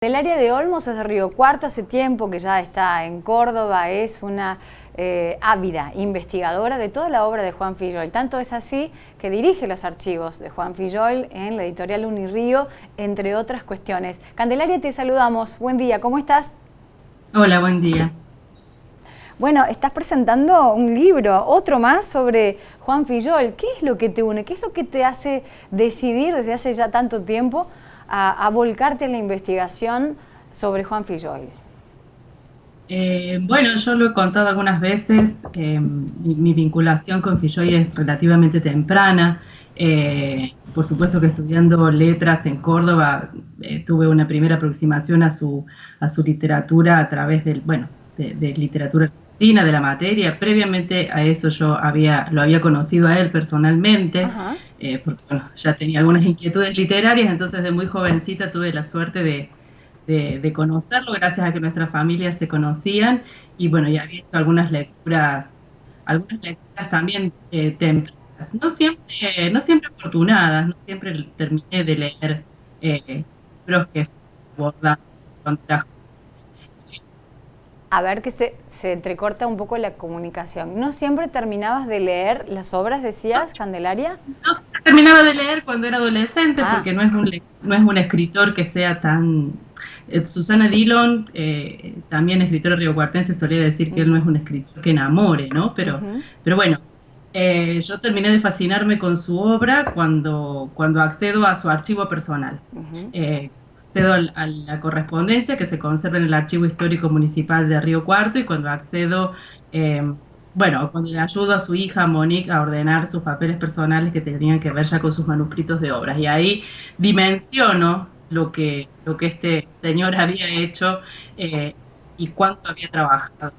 Del área de Olmos es de Río Cuarto, hace tiempo que ya está en Córdoba, es una ávida investigadora de toda la obra de Juan Filloil. Tanto es así que dirige los archivos de Juan Filloil en la editorial Unirío, entre otras cuestiones. Candelaria, te saludamos. Buen día, ¿cómo estás? Hola, buen día. Bueno, estás presentando un libro, otro más sobre Juan Filloil. ¿Qué es lo que te une? ¿Qué es lo que te hace decidir desde hace ya tanto tiempo a volcarte en la investigación sobre Juan Filloil? Bueno, yo lo he contado algunas veces, mi vinculación con Filloy es relativamente temprana. Por supuesto que estudiando letras en Córdoba tuve una primera aproximación a su literatura a través de literatura argentina, de la materia. Previamente a eso lo había conocido a él personalmente, Ajá. porque bueno, ya tenía algunas inquietudes literarias, entonces de muy jovencita tuve la suerte de conocerlo, gracias a que nuestras familias se conocían, y bueno, ya había hecho algunas lecturas también tempranas, no siempre afortunadas, no siempre terminé de leer libros que abordan contra. A ver que se entrecorta un poco la comunicación. ¿No siempre terminabas de leer las obras, decías, Candelaria? No siempre terminaba de leer cuando era adolescente, Ah, porque no es un escritor que sea tan... Susana Dillon, también escritora riocuartense, solía decir que él no es un escritor que enamore, ¿no? ujú. Pero bueno, yo terminé de fascinarme con su obra cuando accedo a su archivo personal. Ujú. Accedo a la correspondencia que se conserva en el Archivo Histórico Municipal de Río Cuarto, y cuando accedo, eh, bueno, cuando le ayudo a su hija Monique a ordenar sus papeles personales que tenían que ver ya con sus manuscritos de obras. Y ahí dimensiono lo que este señor había hecho y cuánto había trabajado.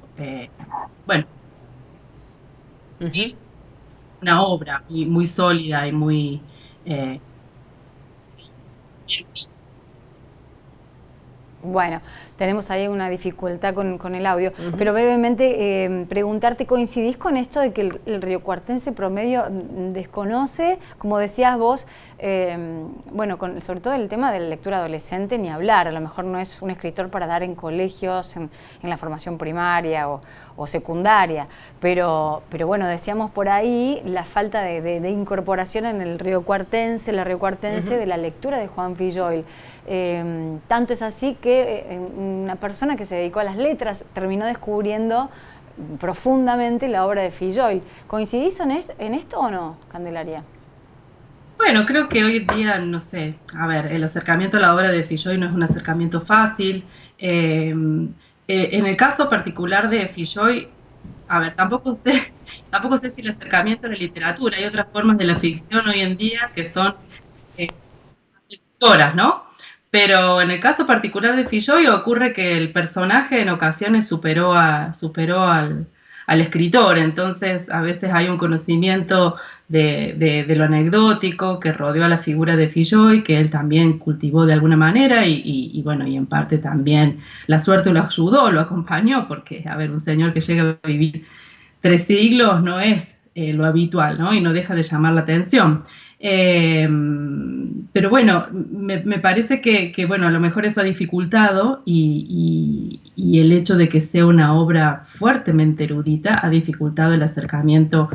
Bueno, Ujú. una obra muy sólida y muy eh, bien. Bueno, tenemos ahí una dificultad con el audio, Ujú. pero brevemente preguntarte, ¿coincidís con esto de que el riocuartense promedio desconoce, como decías vos, bueno, sobre todo el tema de la lectura adolescente, ni hablar, a lo mejor no es un escritor para dar en colegios, en la formación primaria o secundaria, pero bueno, decíamos por ahí la falta de incorporación en el riocuartense, la riocuartense, de la lectura de Juan Filloil. Tanto es así que una persona que se dedicó a las letras terminó descubriendo profundamente la obra de Filloil. ¿Coincidís en esto o no, Candelaria? Bueno, creo que hoy en día, no sé, a ver, el acercamiento a la obra de Filloy no es un acercamiento fácil. En el caso particular de Filloy, a ver, tampoco sé si el acercamiento a la literatura, hay otras formas de la ficción hoy en día que son eh, seductoras, ¿no? Pero en el caso particular de Filloy ocurre que el personaje en ocasiones superó al escritor, entonces a veces hay un conocimiento de lo anecdótico que rodeó a la figura de Filloy, que él también cultivó de alguna manera y bueno, y en parte también la suerte lo ayudó, lo acompañó, porque, a ver, un señor que llega a vivir 3 siglos no es lo habitual, ¿no? Y no deja de llamar la atención. Eh, pero bueno, me parece bueno, a lo mejor eso ha dificultado y el hecho de que sea una obra fuertemente erudita ha dificultado el acercamiento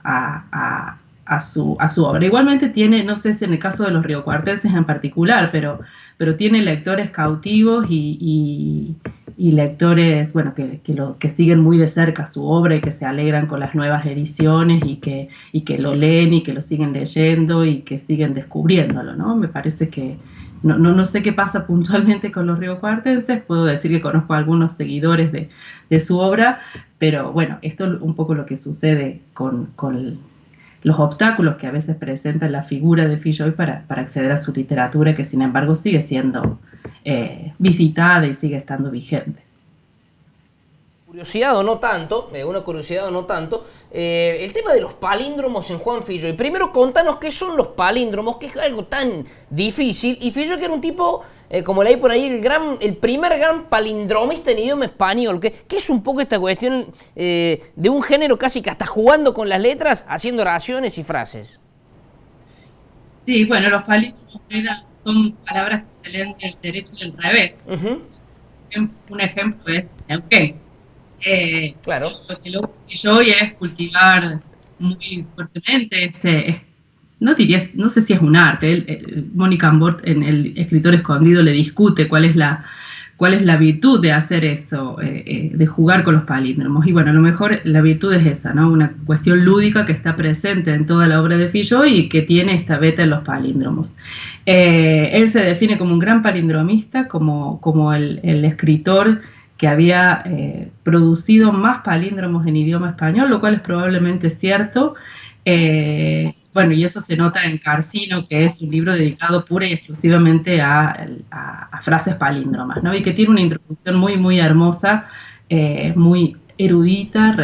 a su obra. Igualmente tiene, no sé si en el caso de los riocuartenses en particular, pero tiene lectores cautivos y lectores, bueno, que siguen muy de cerca su obra y que se alegran con las nuevas ediciones y que lo leen y que lo siguen leyendo y que siguen descubriéndolo, ¿no? Me parece que no sé qué pasa puntualmente con los riocuartenses, puedo decir que conozco a algunos seguidores de su obra, pero bueno, esto es un poco lo que sucede con los obstáculos que a veces presenta la figura de Filloy para acceder a su literatura, que sin embargo sigue siendo visitada y sigue estando vigente. Curiosidad o no tanto, una curiosidad o no tanto, el tema de los palíndromos en Juan Filloy. Primero contanos qué son los palíndromos, que es algo tan difícil, y Filloy que era un tipo, como leí por ahí, el primer gran palindromista en idioma español, que es un poco esta cuestión de un género casi que hasta jugando con las letras, haciendo oraciones y frases. Sí, bueno, los palíndromos son palabras que se leen del derecho y del revés. Un ejemplo es Neuquén. Claro. Lo que luego yo es cultivar muy fuertemente no sé si es un arte. Mónica Ambort en El escritor escondido le discute cuál es la virtud de hacer eso, de jugar con los palíndromos. Y bueno, a lo mejor la virtud es esa, ¿no? Una cuestión lúdica que está presente en toda la obra de Filloy y que tiene esta beta en los palíndromos. Él se define como un gran palindromista, como el escritor que había producido más palíndromos en idioma español, lo cual es probablemente cierto. Bueno, y eso se nota en Carcino, que es un libro dedicado pura y exclusivamente a frases palíndromas, ¿no? Y que tiene una introducción muy, muy hermosa, muy erudita.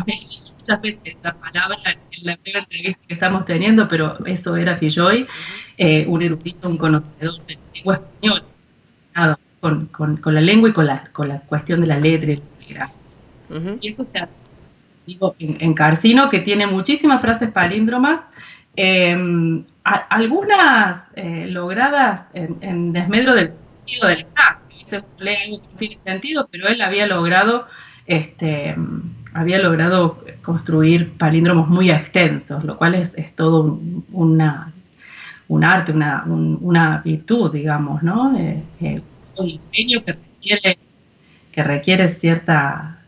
He dicho muchas veces esa palabra en la primera entrevista que estamos teniendo, pero eso era Filloy, un erudito, un conocedor de lengua española, con la lengua y con la cuestión de la letra y la grafía. Y eso se digo, en Carcino, que tiene muchísimas frases palíndromas, algunas logradas en desmedro del sentido de la frase. Se lee algo que no tiene sentido, pero él había logrado construir palíndromos muy extensos, lo cual es todo un arte, una virtud, digamos, ¿no? Un ingenio que requiere cierta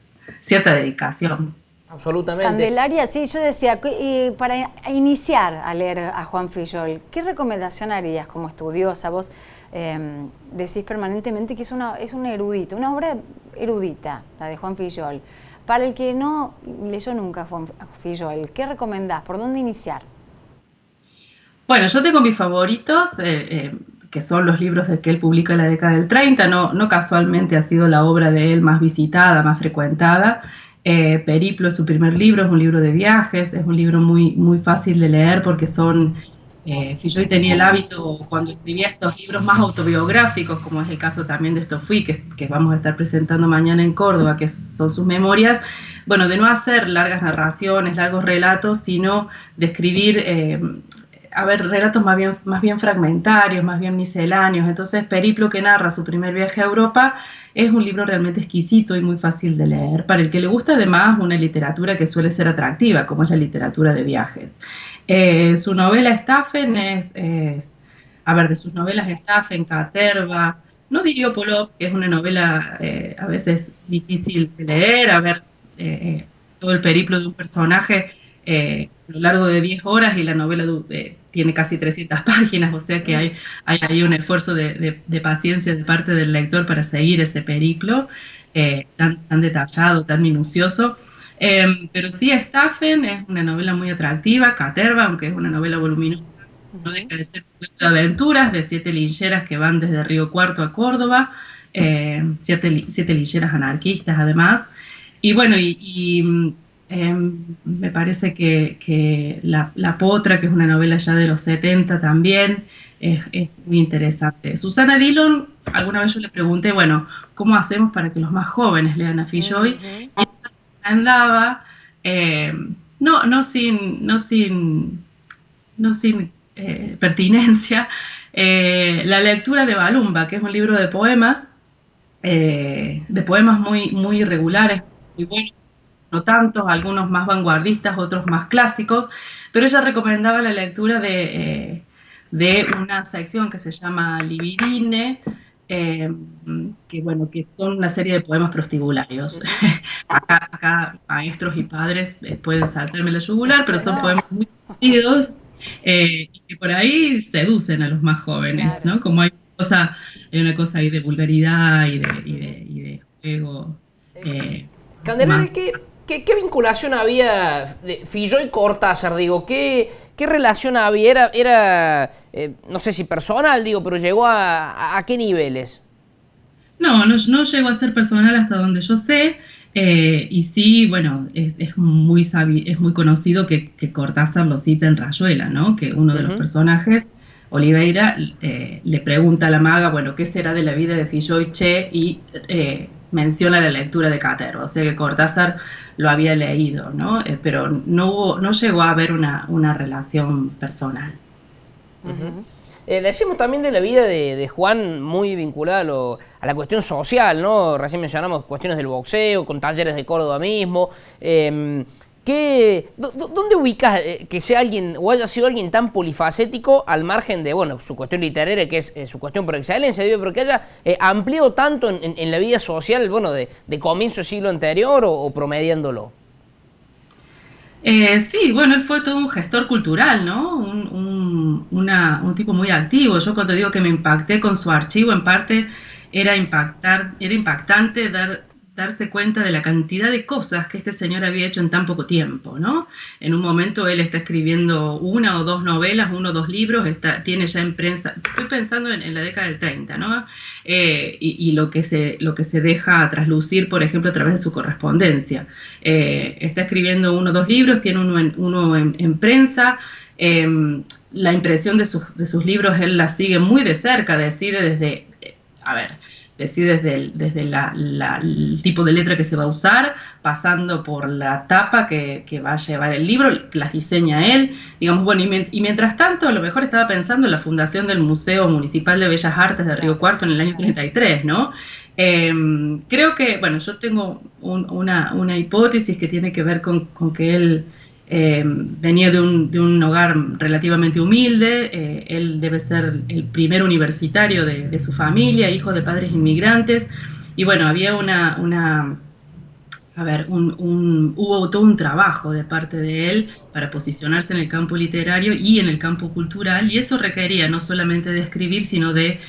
dedicación. Absolutamente. Candelaria, sí, yo decía, para iniciar a leer a Juan Filloy, ¿qué recomendación harías como estudiosa? Vos decís permanentemente que es un erudito, una obra erudita, la de Juan Filloy. Para el que no leyó nunca a Juan Filloy, ¿qué recomendás? ¿Por dónde iniciar? Bueno, yo tengo mis favoritos, que son los libros que él publica en la década del 30, no casualmente ha sido la obra de él más visitada, más frecuentada. Periplo es su primer libro, es un libro de viajes, es un libro muy, muy fácil de leer porque Filloy tenía el hábito, cuando escribía estos libros más autobiográficos, como es el caso también de Esto Fui, que vamos a estar presentando mañana en Córdoba, que son sus memorias, bueno, de no hacer largas narraciones, largos relatos, sino de escribir relatos más bien fragmentarios, más bien misceláneos. Entonces, Periplo, que narra su primer viaje a Europa, es un libro realmente exquisito y muy fácil de leer, para el que le gusta además una literatura que suele ser atractiva, como es la literatura de viajes. Su novela Staffen de sus novelas Staffen, Caterva, no Diriopolo, que es una novela a veces difícil de leer, todo el periplo de un personaje a lo largo de 10 horas y la novela tiene casi 300 páginas, o sea que hay un esfuerzo de paciencia de parte del lector para seguir ese periplo tan detallado, tan minucioso. Pero sí, Staffen es una novela muy atractiva. Caterva, aunque es una novela voluminosa, no deja de ser un cuento de aventuras de 7 lincheras que van desde Río Cuarto a Córdoba, 7 lincheras anarquistas además. Y bueno, me parece que la Potra, que es una novela ya de los 70 también, es muy interesante. Susana Dillon, alguna vez yo le pregunté, bueno, ¿cómo hacemos para que los más jóvenes lean a Filloy? Y ella andaba, no sin pertinencia, la lectura de Balumba, que es un libro de poemas muy, muy irregulares, muy buenos, no tantos, algunos más vanguardistas, otros más clásicos, pero ella recomendaba la lectura de una sección que se llama Libidine, que son una serie de poemas prostibularios. Acá maestros y padres pueden saltarme la yugular, pero son poemas muy divertidos y que por ahí seducen a los más jóvenes, ¿no? Como hay una cosa ahí de vulgaridad y de juego. Candelaria, ¿qué vinculación había de Filloy y Cortázar? Digo, ¿qué relación había? Era no sé si personal, digo, pero llegó a qué niveles. No llegó a ser personal hasta donde yo sé, y sí, bueno, es muy conocido que Cortázar lo cita en Rayuela, ¿no? Que uno de los personajes, Oliveira, le pregunta a la maga, bueno, ¿qué será de la vida de Filloy, che? Y menciona la lectura de Caterva, o sea que Cortázar lo había leído, ¿no? Pero no llegó a haber una relación personal. Decimos también de la vida de Juan muy vinculada a la cuestión social, ¿no? Recién mencionamos cuestiones del boxeo, con talleres de Córdoba mismo. ¿Dónde ubicas que sea alguien o haya sido alguien tan polifacético al margen de, bueno, su cuestión literaria, que es su cuestión por excelencia, pero que haya ampliado tanto en la vida social, bueno, de comienzo del siglo anterior o promediándolo? Sí, bueno, él fue todo un gestor cultural, ¿no? Un tipo muy activo. Yo cuando digo que me impacté con su archivo, en parte era impactante darse cuenta de la cantidad de cosas que este señor había hecho en tan poco tiempo, ¿no? En un momento él está escribiendo 1 o 2 novelas, 1 o 2 libros, tiene ya en prensa, estoy pensando en la década del 30, ¿no? Y lo que se deja traslucir, por ejemplo, a través de su correspondencia. Está escribiendo 1 o 2 libros, tiene uno en prensa. La impresión de sus libros él la sigue muy de cerca, decide desde el tipo de letra que se va a usar, pasando por la tapa que va a llevar el libro, las diseña él, digamos, bueno, y mientras tanto a lo mejor estaba pensando en la fundación del Museo Municipal de Bellas Artes de Río Cuarto en el año 33, ¿no? Creo que, bueno, yo tengo una hipótesis que tiene que ver con que él venía de un hogar relativamente humilde, él debe ser el primer universitario de su familia, hijo de padres inmigrantes, y bueno, había hubo todo un trabajo de parte de él para posicionarse en el campo literario y en el campo cultural, y eso requería no solamente de escribir, sino de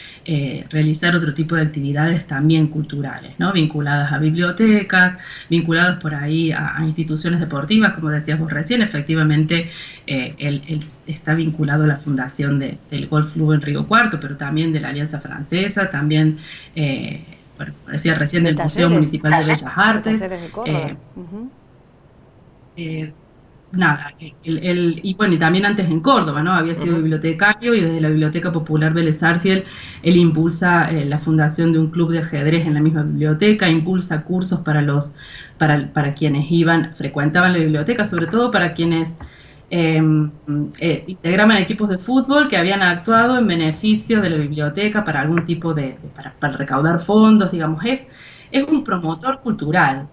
realizar otro tipo de actividades también culturales, ¿no? Vinculadas a bibliotecas, vinculadas por ahí a instituciones deportivas, como decías vos recién. Efectivamente, él está vinculado a la fundación del Golf Club en Río Cuarto, pero también de la Alianza Francesa, también bueno, como decía recién, del Museo Municipal de Bellas Artes. Talleres de Córdoba. Y bueno, y también antes en Córdoba, ¿no? Había sido bibliotecario, y desde la Biblioteca Popular Vélez Arfiel él impulsa la fundación de un club de ajedrez en la misma biblioteca, impulsa cursos para quienes frecuentaban la biblioteca, sobre todo para quienes integraban equipos de fútbol que habían actuado en beneficio de la biblioteca para algún tipo para recaudar fondos, digamos. Es un promotor cultural.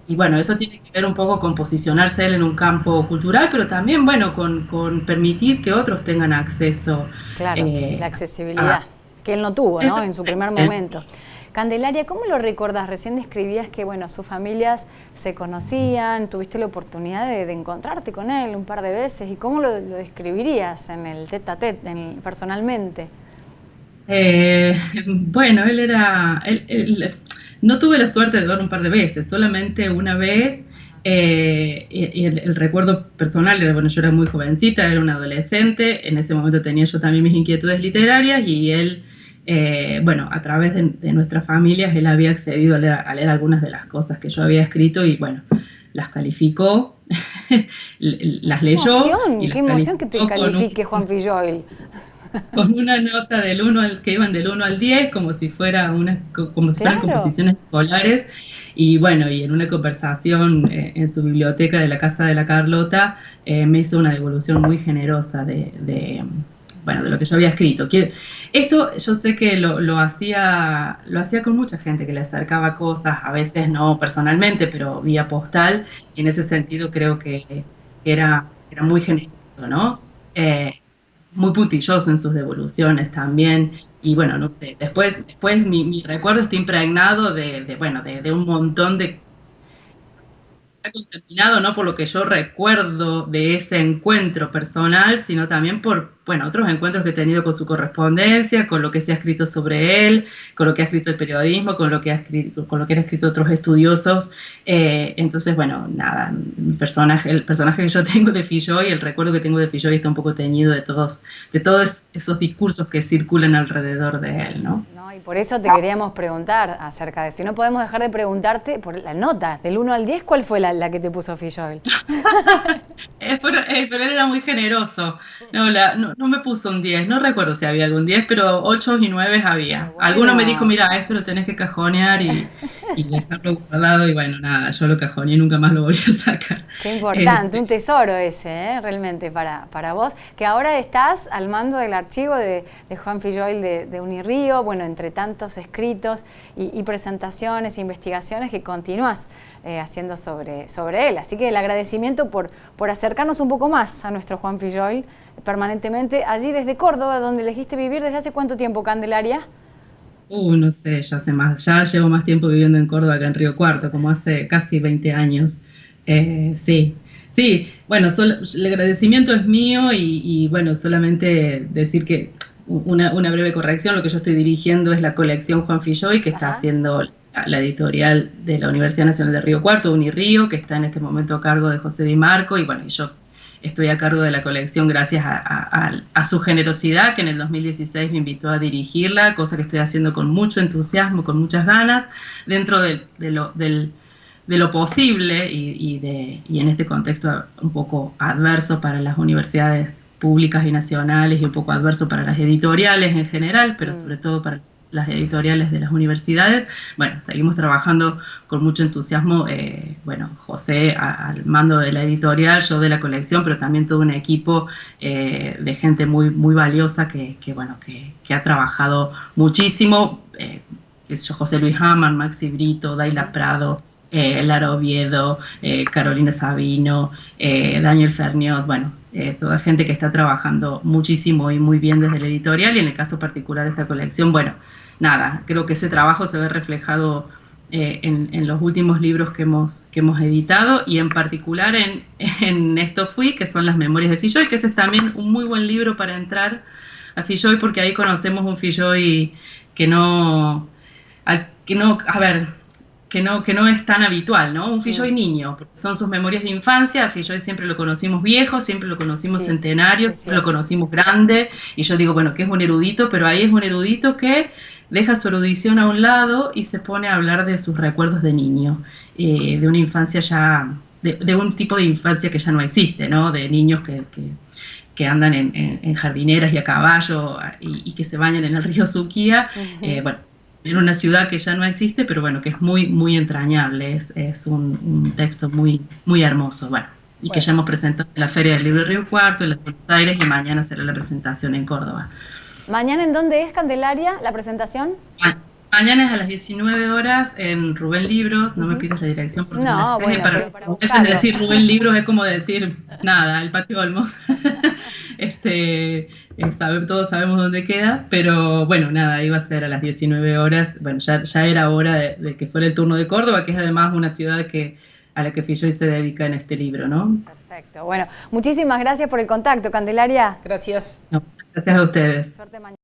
Y bueno, eso tiene que ver un poco con posicionarse él en un campo cultural, pero también, bueno, con permitir que otros tengan acceso. Claro, la accesibilidad, que él no tuvo, ¿no? En su primer momento. Candelaria, ¿cómo lo recordás? Recién describías que, bueno, sus familias se conocían, tuviste la oportunidad de encontrarte con él un par de veces, ¿y cómo lo describirías en el tete-a-tete, personalmente? Bueno, él no tuve la suerte de verlo un par de veces, solamente una vez, y el recuerdo personal era, bueno, yo era muy jovencita, era una adolescente, en ese momento tenía yo también mis inquietudes literarias, y él, bueno, a través de nuestras familias, él había accedido a leer algunas de las cosas que yo había escrito, y bueno, las calificó, las leyó. ¡Qué emoción que te califique Juan Filloil! Con una nota que iban del 1 al 10, como si fueran composiciones escolares. Y bueno, y en una conversación en su biblioteca de la Casa de la Carlota, me hizo una devolución muy generosa de lo que yo había escrito. Esto yo sé que lo hacía con mucha gente que le acercaba cosas, a veces no personalmente, pero vía postal, y en ese sentido creo que era muy generoso, ¿no? Muy puntilloso en sus devoluciones también, y bueno, no sé, después mi recuerdo está impregnado de un montón de... Está contaminado no por lo que yo recuerdo de ese encuentro personal, sino también por, bueno, otros encuentros que he tenido con su correspondencia, con lo que se ha escrito sobre él, con lo que ha escrito el periodismo, con lo que han escrito otros estudiosos. Entonces, bueno, nada, el personaje que yo tengo de Filloy, el recuerdo que tengo de Filloy está un poco teñido de todos esos discursos que circulan alrededor de él, ¿no? No, y Y por eso te queríamos preguntar acerca de, si no podemos dejar de preguntarte por la nota, del 1 al 10, ¿cuál fue la que te puso Filloil? Pero él era muy generoso. No me puso un 10, no recuerdo si había algún 10, pero 8 y 9 había. Bueno. Alguno me dijo, mira, esto lo tenés que cajonear y dejarlo guardado, y bueno, nada, yo lo cajoneé y nunca más lo volví a sacar. Qué importante, un tesoro ese, realmente para vos, que ahora estás al mando del archivo de Juan Filloil de Unirío, bueno, entre tantos escritos y presentaciones e investigaciones que continúas haciendo sobre él. Así que el agradecimiento por acercarnos un poco más a nuestro Juan Filloil permanentemente, allí desde Córdoba, donde elegiste vivir. ¿Desde hace cuánto tiempo, Candelaria? No sé, ya llevo más tiempo viviendo en Córdoba que en Río Cuarto, como hace casi 20 años. Sí, bueno, el agradecimiento es mío y bueno, solamente decir que una breve corrección, lo que yo estoy dirigiendo es la colección Juan Filloil, que está haciendo la editorial de la Universidad Nacional de Río Cuarto, Unirío, que está en este momento a cargo de José Di Marco, y bueno, yo estoy a cargo de la colección gracias a su generosidad, que en el 2016 me invitó a dirigirla, cosa que estoy haciendo con mucho entusiasmo, con muchas ganas, dentro de lo posible y en este contexto un poco adverso para las universidades públicas y nacionales y un poco adverso para las editoriales en general, pero sobre todo para las editoriales de las universidades. Bueno, seguimos trabajando con mucho entusiasmo, bueno, José al mando de la editorial, yo de la colección, pero también todo un equipo de gente muy, muy valiosa que ha trabajado muchísimo, José Luis Hamann, Maxi Brito, Daila Prado, Lara Oviedo, Carolina Sabino, Daniel Ferniot, bueno, toda gente que está trabajando muchísimo y muy bien desde la editorial, y en el caso particular de esta colección, bueno, nada, creo que ese trabajo se ve reflejado en los últimos libros que hemos editado, y en particular en Esto Fui, que son las memorias de Filloil, que ese es también un muy buen libro para entrar a Filloil, porque ahí conocemos un Filloil que no es tan habitual, ¿no? Un Filloil niño, porque son sus memorias de infancia. A Filloil siempre lo conocimos viejo, siempre lo conocimos centenario, siempre lo conocimos grande, y yo digo, bueno, que es un erudito, pero ahí es un erudito que deja su erudición a un lado y se pone a hablar de sus recuerdos de niño, de una infancia ya, de un tipo de infancia que ya no existe, ¿no? De niños que andan en jardineras y a caballo y que se bañan en el río Suquía, bueno, en una ciudad que ya no existe, pero bueno, que es muy, muy entrañable, es un texto muy, muy hermoso, bueno, y que ya hemos presentado en la Feria del Libro de Río Cuarto, en Buenos Aires, y mañana será la presentación en Córdoba. ¿Mañana en dónde es, Candelaria, la presentación? Mañana es a las 19 horas en Rubén Libros. No me pidas la dirección porque no sé. Bueno, para a veces decir Rubén Libros es como decir nada, el Patio Olmos. Todos sabemos dónde queda, pero bueno, nada, iba a ser a las 19 horas. Bueno, ya era hora de que fuera el turno de Córdoba, que es además una ciudad a la que Filloil se dedica en este libro, ¿no? Perfecto. Bueno, muchísimas gracias por el contacto, Candelaria. Gracias. No, gracias a ustedes. Suerte mañana.